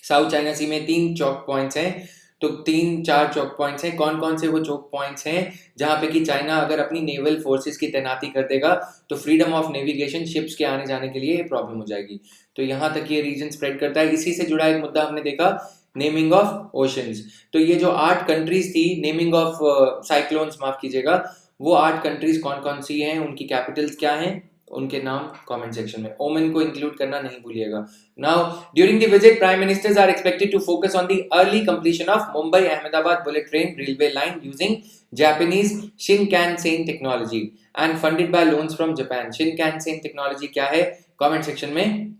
साउथ चाइना सी में 3 चौक पॉइंट्स हैं, तो 3-4 चौक पॉइंट्स हैं। कौन कौन से वो चौक पॉइंट्स हैं जहां पे कि चाइना अगर अपनी नेवल फोर्सेस की तैनाती कर देगा तो फ्रीडम ऑफ नेविगेशन शिप्स के आने जाने के लिए प्रॉब्लम हो जाएगी। तो यहां तक ये रीजन स्प्रेड करता है। इसी से जुड़ा एक मुद्दा हमने देखा, नेमिंग ऑफ ओशंस। तो ये जो 8 कंट्रीज थी, नेमिंग ऑफ साइक्लोन्स माफ कीजिएगा, वो 8 कंट्रीज कौन कौन सी हैं, उनकी कैपिटल्स क्या हैं, उनके नाम कमेंट सेक्शन में। ओमन को इंक्लूड करना नहीं भूलिएगा। Now during the visit prime ministers are expected to focus on the early completion of Mumbai Ahmedabad bullet train railway line using Japanese Shinkansen technology and funded by loans from Japan. Shinkansen technology क्या है, comment section में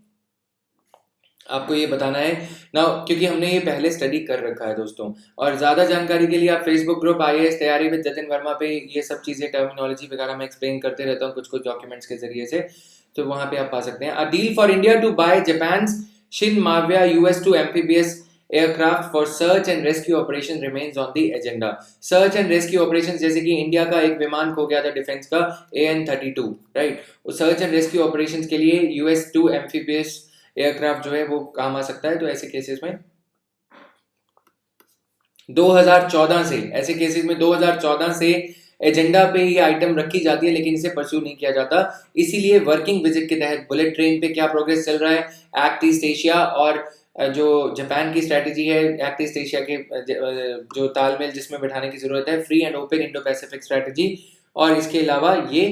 आपको ये बताना है ना, क्योंकि हमने ये पहले स्टडी कर रखा है दोस्तों। और ज्यादा जानकारी के लिए आप फेसबुक ग्रुप IAS तैयारी विद जतिन वर्मा पे ये सब चीजें, टर्मिनोलॉजी वगैरह मैं एक्सप्लेन करते रहता हूँ कुछ कुछ डॉक्यूमेंट्स के जरिए से, तो वहां पे आप पा सकते हैं। A deal for India to buy Japan's ShinMaywa US-2 amphibious aircraft for search and rescue operation remains on the agenda. Search and rescue operation, जैसे कि इंडिया का एक विमान खो गया था डिफेंस का AN-32, राइट, वो सर्च एंड रेस्क्यू ऑपरेशन के लिए US-2 एम्फीबियस एयरक्राफ्ट जो है वो काम आ सकता है। तो ऐसे केसेस में 2014 से, ऐसे केसेस में 2014 से एजेंडा पे ये आइटम रखी जाती है, लेकिन इसे परस्यू नहीं किया जाता। इसीलिए वर्किंग विजिट के तहत बुलेट ट्रेन पे क्या प्रोग्रेस चल रहा है, एक्ट ईस्ट एशिया और जो जापान की स्ट्रेटेजी है, एक्ट ईस्ट एशिया के जो तालमेल जिसमें बैठाने की जरूरत है, free and open Indo Pacific strategy, और इसके अलावा ये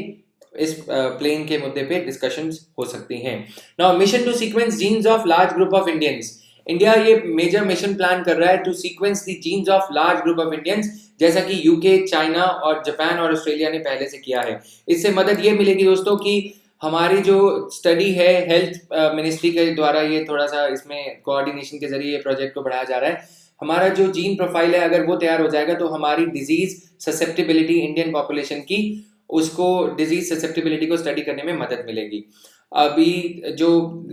इस प्लेन के मुद्दे पे डिस्कशंस हो सकती हैं। Now mission to sequence genes of large group of Indians. India ये मेजर मिशन प्लान कर रहा है to sequence the genes of large group of Indians, जैसा कि यूके, चाइना और जापान और ऑस्ट्रेलिया ने पहले से किया है। इससे मदद ये मिलेगी दोस्तों कि हमारी जो स्टडी है हेल्थ मिनिस्ट्री के द्वारा, ये थोड़ा सा इसमें कोऑर्डिनेशन के जरिए ये प्रोजेक्ट को बढ़ाया जा रहा है। हमारा जो जीन प्रोफाइल है अगर वो तैयार हो जाएगा तो हमारी डिजीज ससेप्टिबिलिटी इंडियन पॉपुलेशन की, उसको डिजीज ससेप्टिबिलिटी को स्टडी करने में मदद मिलेगी। अभी जो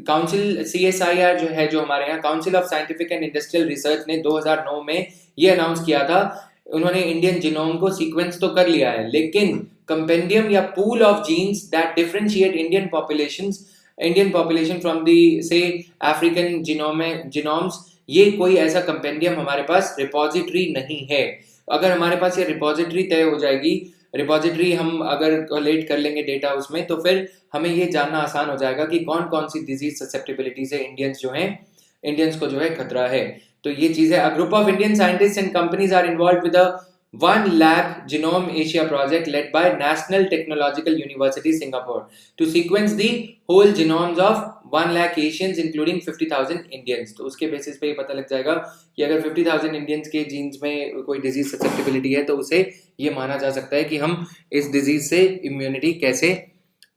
काउंसिल CSIR जो है, जो हमारे यहाँ council of scientific and industrial research ने 2009 में ये अनाउंस किया था, उन्होंने इंडियन जीनोम को सीक्वेंस तो कर लिया है, लेकिन कंपेंडियम या pool of genes that differentiate Indian population from the से अफ्रीकन जीनोम्स, ये कोई ऐसा कंपेंडियम हमारे पास रिपोजिटरी नहीं है। अगर हमारे पास ये रिपोजिटरी तय हो जाएगी, रिपोजिटरी हम अगर कलेक्ट कर लेंगे डेटा उसमें, तो फिर हमें ये जानना आसान हो जाएगा कि कौन कौन सी डिजीज ससेप्टिबिलिटी से इंडियंस को जो है खतरा है। तो ये चीज है। A group of Indian scientist and companies are involve with a 1 lakh genome Asia project led by National Technological University Singapore to sequence the whole genomes of 1 lakh Asians including 50,000 Indians। तो उसके basis पे ये पता लग जाएगा कि अगर 50,000 Indians के जीन्स में कोई डिजीज ससेप्टिबिलिटी है तो उसे ये माना जा सकता है कि हम इस डिजीज से इम्यूनिटी कैसे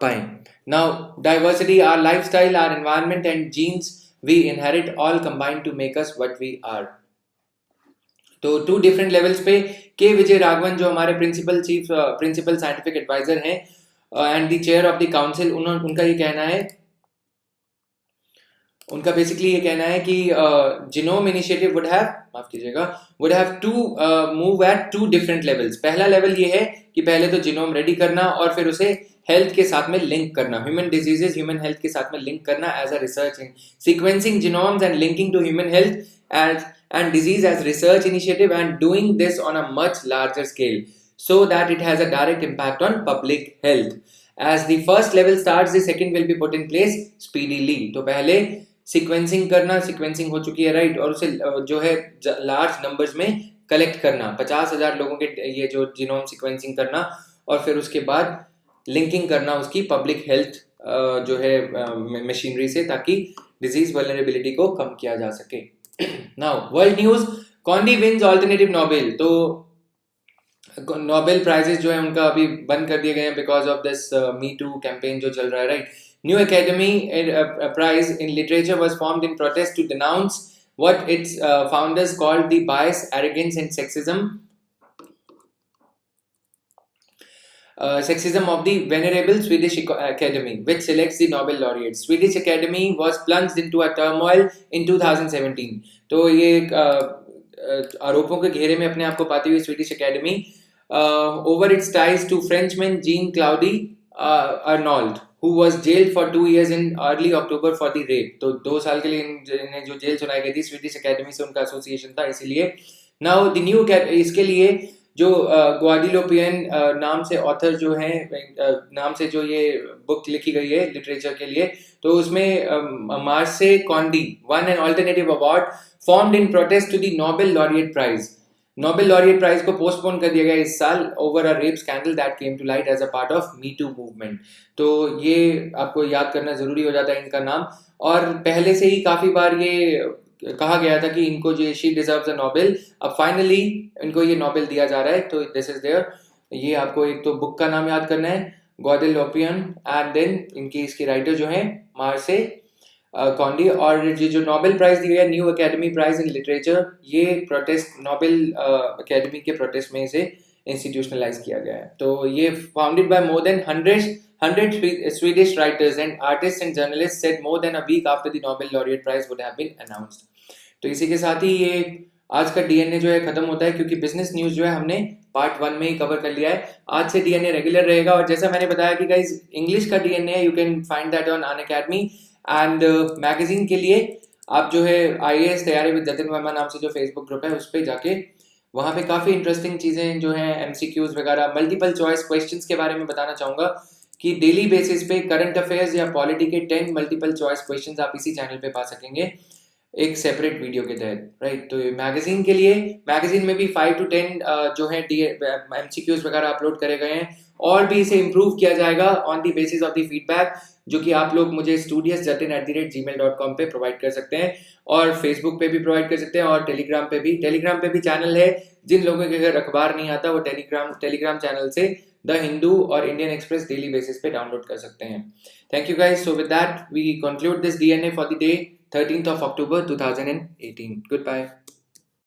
पाएं। Now diversity, our lifestyle, our environment and genes we inherit all combined to make us what we are. तो 2 डिफरेंट लेवल्स पे के विजय राघवन जो हमारे प्रिंसिपल साइंटिफिक एडवाइजर हैं and the chair of the council, उनका ये कहना है, उनका बेसिकली ये कहना है कि genome initiative would have to move at 2 different levels. पहला लेवल ये है कि पहले तो जीनोम रेडी करना और फिर उसे हेल्थ के साथ में लिंक करना, ह्यूमन डिजीजेस ह्यूमन हेल्थ के साथ में लिंक करना as a research in sequencing genomes and linking to human health as and disease as research initiative, and doing this on a much larger scale so that it has a direct impact on public health. As the first level starts, the second will be put in place speedily। तो पहले sequencing करना, sequencing हो चुकी है right, और उसे जो है लार्ज नंबर्स में कलेक्ट करना, 50,000 लोगों के ये जो जीनोम सीक्वेंसिंग करना, और फिर उसके बाद लिंकिंग करना उसकी पब्लिक हेल्थ जो है मशीनरी से, ताकि डिजीज वल्नरेबिलिटी को कम किया जा सके। Now, world news, Condi wins alternative Nobel। तो नोबेल प्राइजेस जो है उनका अभी बंद कर दिए गए हैं because of this me too campaign जो चल रहा है right. New academy prize in literature was formed in protest to denounce what its founders called the bias, arrogance and sexism. sexism of the venerable Swedish Academy, which selects the Nobel laureates. Swedish Academy was plunged into a turmoil in 2017. तो ये आरोपों के घेरे में अपने आप को पाती हुई Swedish academy over its ties to Frenchman Jean-Claude Arnault, who was jailed for 2 years in early October for the rape. तो 2 साल के लिए इन्हें जो जेल सुनाई गई थी स्वीडिश एकेडमी से उनका एसोसिएशन था, इसीलिए नाउ द न्यू इसके लिए जो ग्वाडिलोपियन नाम से ऑथर जो है नाम से जो ये बुक लिखी गई है लिटरेचर के लिए, तो उसमें Maryse Conde won an alternative award formed in protest to the Nobel laureate prize. Nobel laureate prize को पोस्टपोन कर दिया गया इस साल over a rape scandal that came to light as a part of me too movement. तो ये आपको याद करना जरूरी हो जाता है इनका नाम. और पहले से ही काफी बार ये कहा गया था कि इनको जो शी डिजर्व्स अ नोबेल, अब फाइनली इनको ये नोबेल दिया जा रहा है. तो दिस इज देयर. ये आपको एक तो बुक का नाम याद करना है ग्वाडेलोपियन, एंड देन इनकी इसकी राइटर जो है मार्से कॉन्डी. और ये जो नोबेल प्राइज दिया है new academy prize in literature, ये प्रोटेस्ट नोबेल एकेडमी के प्रोटेस्ट में इसे इंस्टीट्यूशनलाइज किया गया है. तो ये founded by more than 100 Swedish writers and artists and journalists said more than a week after the Nobel laureate prize would have been announced. तो इसी के साथ ही ये आज का डीएनए जो है खत्म होता है, क्योंकि बिजनेस न्यूज जो है हमने पार्ट 1 में ही कवर कर लिया है. आज से डीएनए रेगुलर रहेगा. और जैसा मैंने बताया कि गाइज इंग्लिश का DNA you can find that on Unacademy. And magazine के लिए आप जो है IAS तैयारी विद जतिन वर्मा नाम से जो फेसबुक ग्रुप है उस पर जाके वहाँ पे काफ़ी इंटरेस्टिंग चीज़ें जो हैं MCQs वगैरह मल्टीपल चॉइस क्वेश्चंस के बारे में बताना चाहूँगा कि डेली बेसिस पे करंट अफेयर्स या पॉलिटी के 10 मल्टीपल चॉइस क्वेश्चंस आप इसी चैनल पे पा सकेंगे एक सेपरेट वीडियो के तहत, राइट. तो मैगजीन के लिए मैगजीन में भी 5 to 10 जो है MCQs वगैरह अपलोड करे गए हैं. और भी इसे इम्प्रूव किया जाएगा on the basis of the feedback जो कि आप लोग मुझे studious@gmail.com पे प्रोवाइड कर सकते हैं. और फेसबुक पे भी प्रोवाइड कर सकते हैं और टेलीग्राम पे भी चैनल है. जिन लोगों के अगर अखबार नहीं आता वो टेलीग्राम चैनल से द हिंदू और इंडियन एक्सप्रेस डेली बेसिस पे डाउनलोड कर सकते हैं. Thank you guys. So with that we conclude this DNA for the day 13th of October 2018. Goodbye.